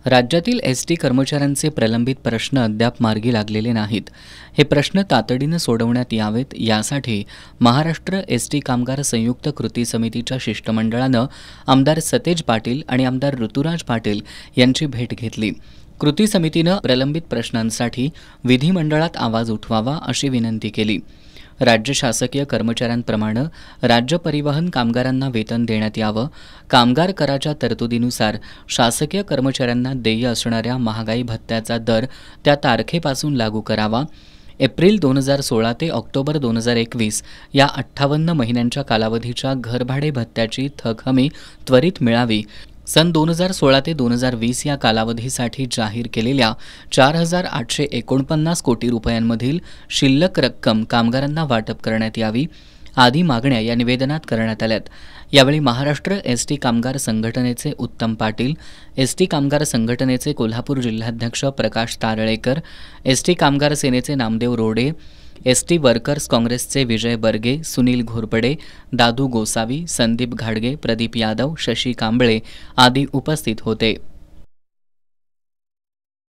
राज्यातील एसटी कर्मचाऱ्यांचे प्रलंबित प्रश्न अद्याप मार्गी लागलेले नाहीत. हे प्रश्न तातडीनं सोडवण्यात यावेत यासाठी महाराष्ट्र एसटी कामगार संयुक्त कृती समितीच्या शिष्टमंडळानं आमदार सतेज पाटील आणि आमदार ऋतुराज पाटील यांची भेट घेतली. कृती समितीनं प्रलंबित प्रश्नांसाठी विधिमंडळात आवाज उठवावा अशी विनंती केली. राज्य शासकीय कर्मचाऱ्यांप्रमाणे राज्य परिवहन कामगारांना वेतन देण्यात यावं, कामगार कराच्या तरतुदीनुसार शासकीय कर्मचाऱ्यांना देय असणाऱ्या महागाई भत्त्याचा दर त्या तारखेपासून लागू करावा, एप्रिल 2016 ते ऑक्टोबर 2021 या 58 महिन्यांच्या कालावधीच्या घरभाडे भत्त्याची थक हमी त्वरित मिळावी, सन 2016 ते 2020 या कालावधीसाठी जाहीर केलेल्या 4,849 कोटी रुपयांमधील शिल्लक रक्कम कामगारांना वाटप करण्यात यावी आदी मागण्या या निवेदनात करण्यात आल्यात. यावेळी महाराष्ट्र एसटी कामगार संघटनेचे उत्तम पाटील, एसटी कामगार संघटनेचे कोल्हापूर जिल्हाध्यक्ष प्रकाश तारळेकर, एसटी कामगार सेनेचे नामदेव रोडे, एसटी वर्कर्स काँग्रेसचे विजय बर्गे, सुनील घोरपडे, दादू गोसावी, संदीप घाडगे, प्रदीप यादव, शशी कांबळे आदी उपस्थित होते.